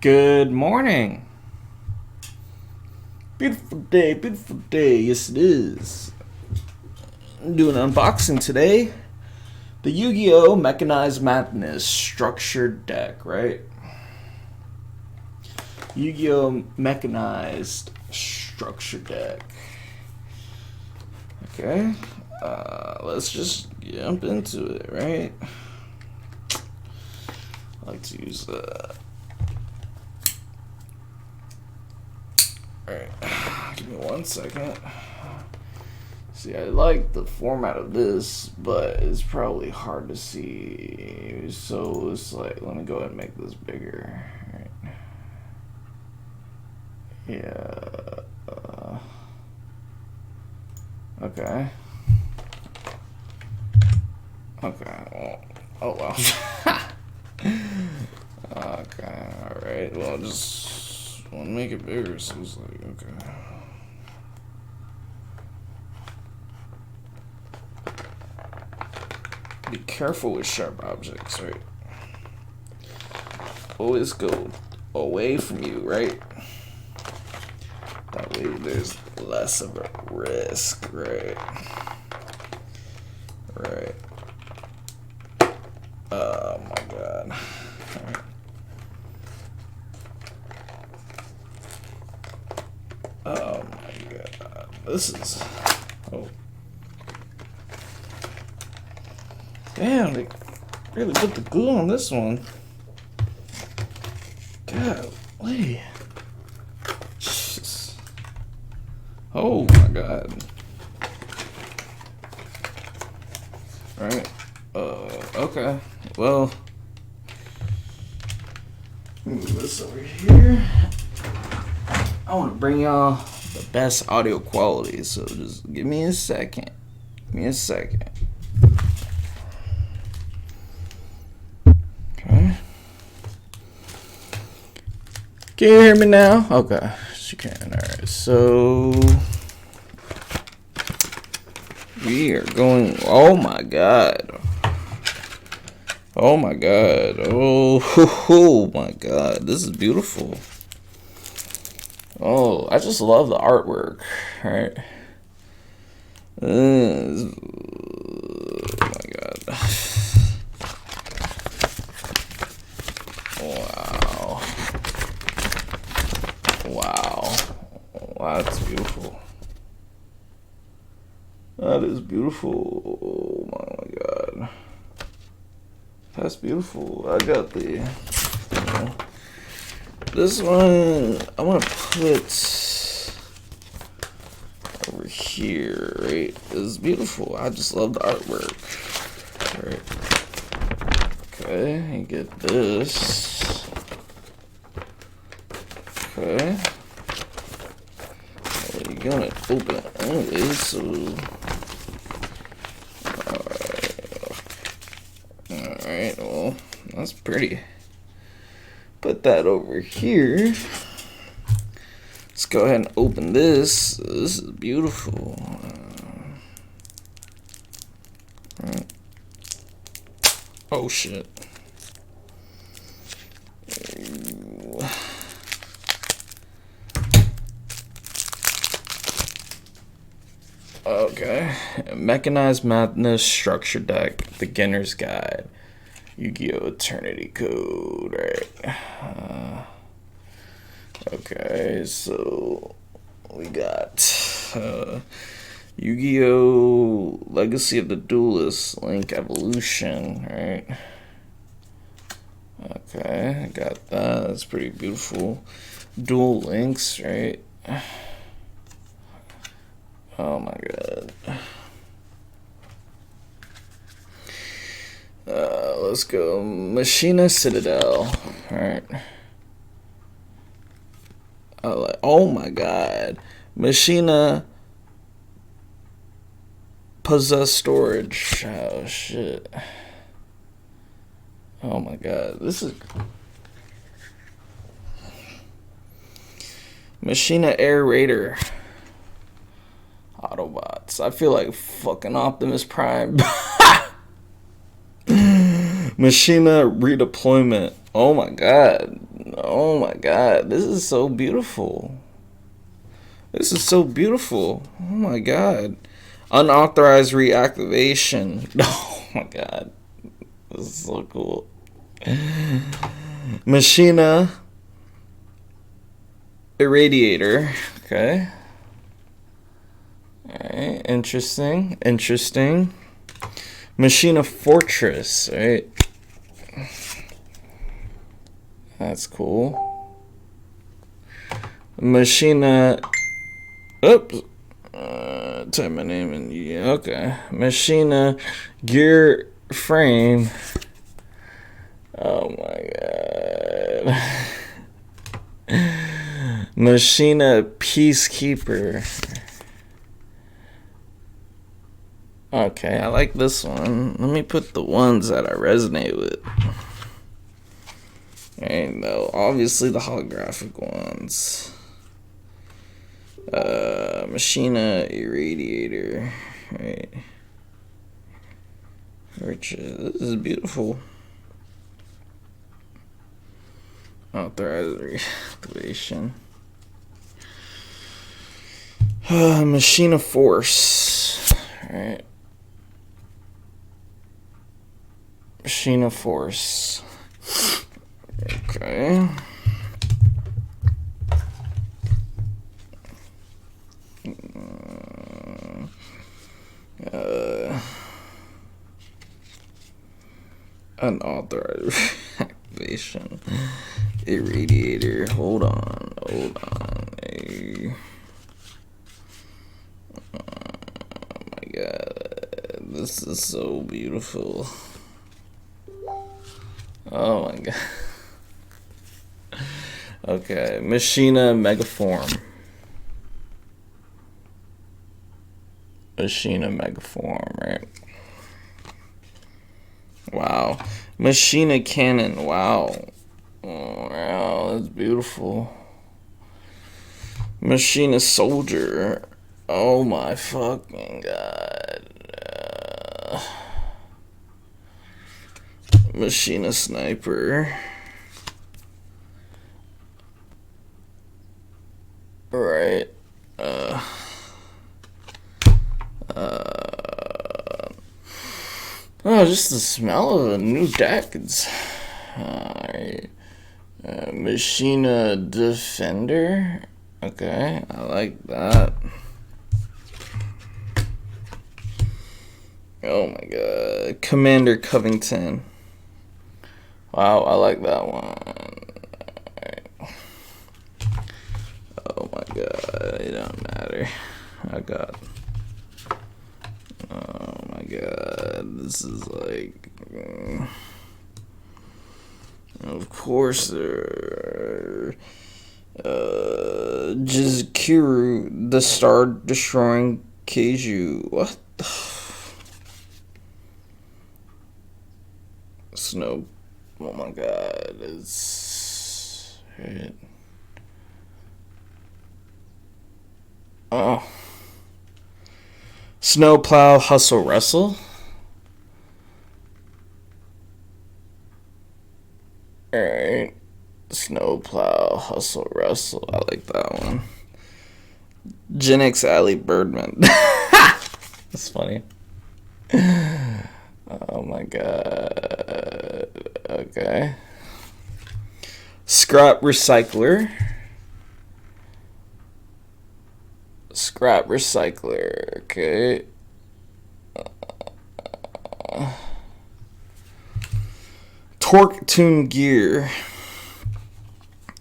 Good morning. Beautiful day, beautiful day. Yes, it is. I'm doing an unboxing today. The YuGiOh Mechanized Madness structured deck, right? YuGiOh Mechanized structured deck. Okay. Let's just jump into it, right? I like to use Alright, give me 1 second. See, I like the format of this, but it's probably hard to see. So it's like, let me go ahead and make this bigger. Right. Yeah. Okay. Okay. Oh well. Okay. All right. Well, just want to make it bigger. So it's like, okay. Be careful with sharp objects, right? Always go away from you, right? That way there's less of a risk, right? Right. Oh my god. Alright. Oh my god. This is... Oh. Damn, they really put the glue on this one. Golly. Jesus. Oh my god. Alright. Okay. Well, move this over here. I want to bring y'all the best audio quality, so just give me a second. Give me a second. Okay. Can you hear me now? Okay, you can. Alright, so we are going. Oh my god. Oh my god. Oh my god. This is beautiful. Oh, I just love the artwork. Right? Oh my god. Wow. Wow. Wow, that's beautiful. That is beautiful. Oh my god. That's beautiful. I got the, this one I want to put over here, right? This is beautiful. I just love the artwork. Right. Okay, and get this. Okay. Well, you're gonna open it anyway, so. Alright, well, that's pretty. Put that over here. Let's go ahead and open this. This is beautiful. Right. Oh shit. Okay. Mechanized Madness Structure Deck Beginner's Guide. YuGiOh Eternity Code, right? Okay, so we got YuGiOh Legacy of the Duelist Link Evolution, right? Okay, I got that. That's pretty beautiful. Dual links, right? Oh my god. Let's go. Machina Citadel. Alright. Oh my god. Machina Possess Storage. Oh shit. Oh my god. This is Machina Air Raider. Autobots. I feel like fucking Optimus Prime. Machina redeployment. Oh my god. Oh my god, this is so beautiful. This is so beautiful. Oh my god. Unauthorized reactivation. Oh my god. This is so cool. Machina irradiator. Okay. Alright, interesting. Interesting. Machina fortress, right? That's cool. Machina. Oops. Type my name in. Yeah, okay. Machina gear frame. Oh my god. Machina peacekeeper. Okay, I like this one. Let me put the ones that I resonate with. And though, obviously the holographic ones. Machina irradiator. Right. This is beautiful. Authorized reactivation. Machina force. Alright. Machina force. Okay. Unauthorized activation. Irradiator. Hold on. Oh my god. This is so beautiful. Oh my god. Okay. Machina megaform. Machina megaform, right? Wow. Machina cannon. Wow. Oh, wow, that's beautiful. Machina soldier. Oh my fucking god. Machina sniper. Right. Oh, just the smell of a new deck. It's alright. Machina defender. Okay, I like that. Oh my god. Commander Covington. Wow, I like that one. Right. Oh my god, it don't matter. I got. Oh my god, this is like. Of course, Jizukiru, the star destroying Keiju. What the? Snow. Oh my god, it's. Right. Oh. Snowplow hustle wrestle. Alright. Snowplow hustle wrestle. I like that one. Gen X Alley Birdman. That's funny. Oh my god. Okay. Scrap recycler. Scrap recycler. Okay. Torque tune gear.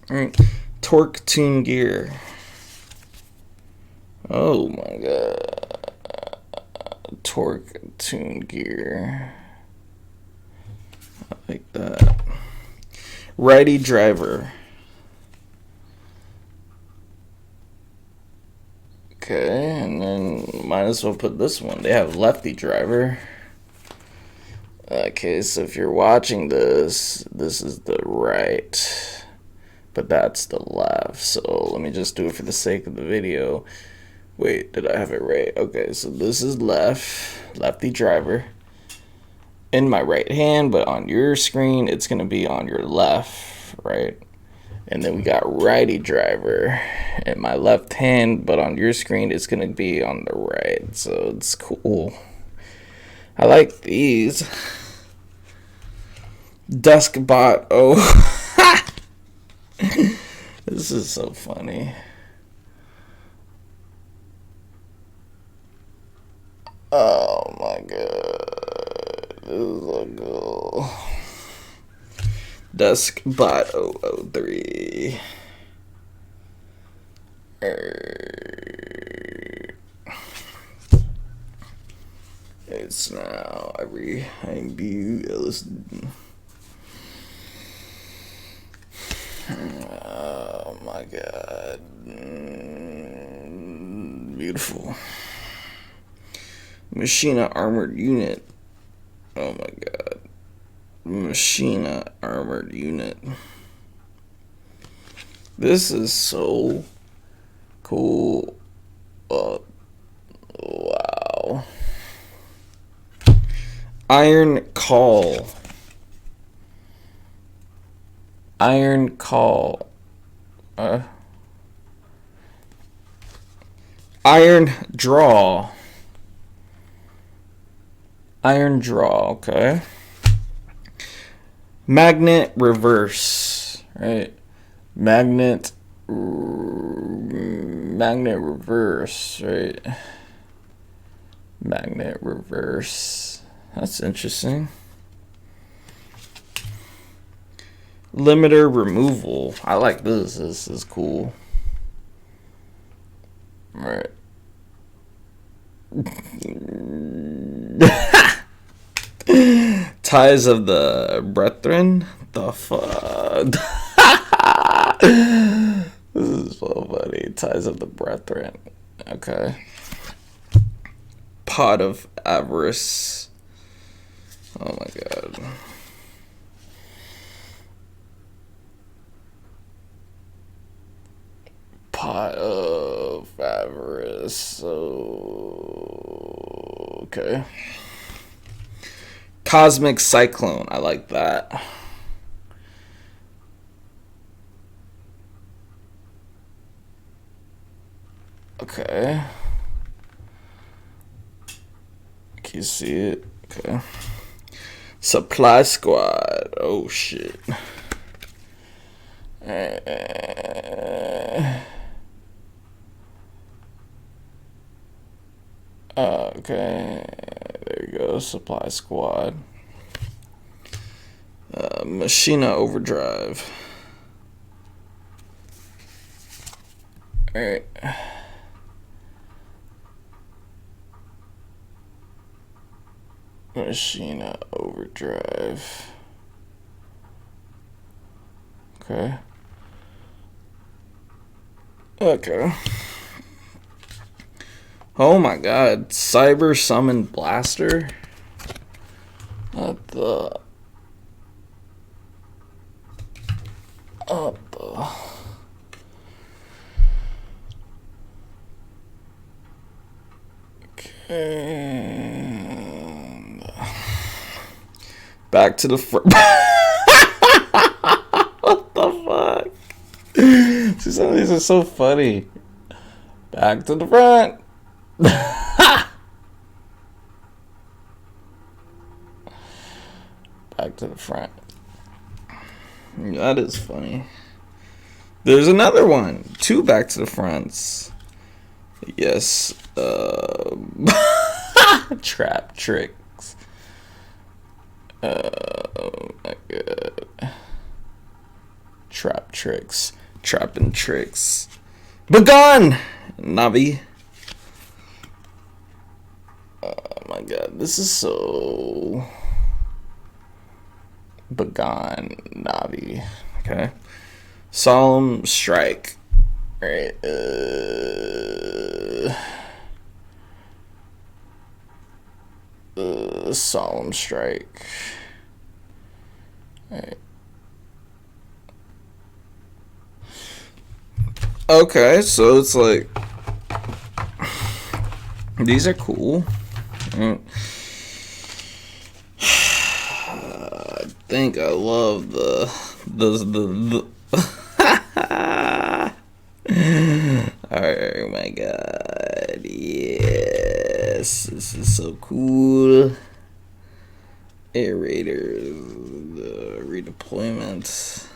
Alright. Torque tune gear. Oh my god. Torque tune gear. I like that. Righty driver. Okay, and then might as well put this one. They have lefty driver. Okay, so if you're watching this, this is the right, but that's the left. So let me just do it for the sake of the video. Wait, did I have it right? Okay, so this is lefty driver in my right hand, but on your screen, it's going to be on your left, right? And then we got righty driver in my left hand, but on your screen it's gonna be on the right, so it's cool. I like these. Duskbot. Oh, this is so funny. Oh my god, this is so cool. Duskbot 003. It's now every view. Oh my god, beautiful. Machina armored unit. Oh my god. Machina armored unit. This is so cool. Wow. Iron Call. Iron Call. Iron Draw. Iron Draw, okay. Magnet Reverse, right? Magnet Reverse, right? Magnet Reverse. That's interesting. Limiter Removal. I like this. This is cool. All right. Ties of the Brethren. The fuck? This is so funny. Ties of the Brethren. Okay. Pot of Avarice. Oh my god. Pot of Avarice. So, okay. Cosmic Cyclone. I like that. Okay. Can you see it? Okay. Supply Squad. Oh shit. Okay. There you go. Supply Squad. Machina Overdrive. Alright. Machina Overdrive. Okay. Okay. Oh my god. Cyber Summon Blaster? What the... Okay. Back to the front. What the fuck? See, some of these are so funny. Back to the front. Back to the front. That is funny. There's another one. 2 back to the fronts. Yes. Trap tricks. Oh my god. Trap tricks. Trapping tricks. Begone! Navi. Oh my god. This is so... Begone. Navi. Okay. Solemn Strike. Right. Solemn Strike. Right. Okay, so it's like these are cool. I think I love the Yes, this is so cool. Aerators, the redeployment.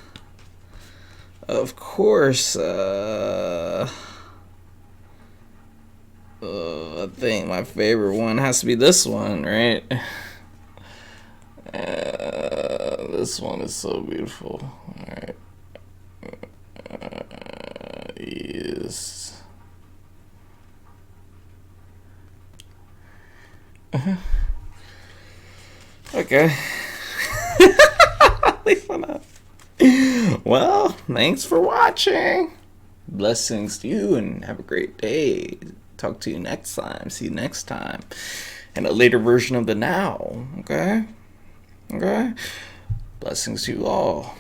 Of course, I think my favorite one has to be this one, right? This one is so beautiful. Alright. Yes. Okay. Well, thanks for watching. Blessings to you and have a great day. Talk to you next time. See you next time. In a later version of the now. Okay? Okay? Blessings to you all.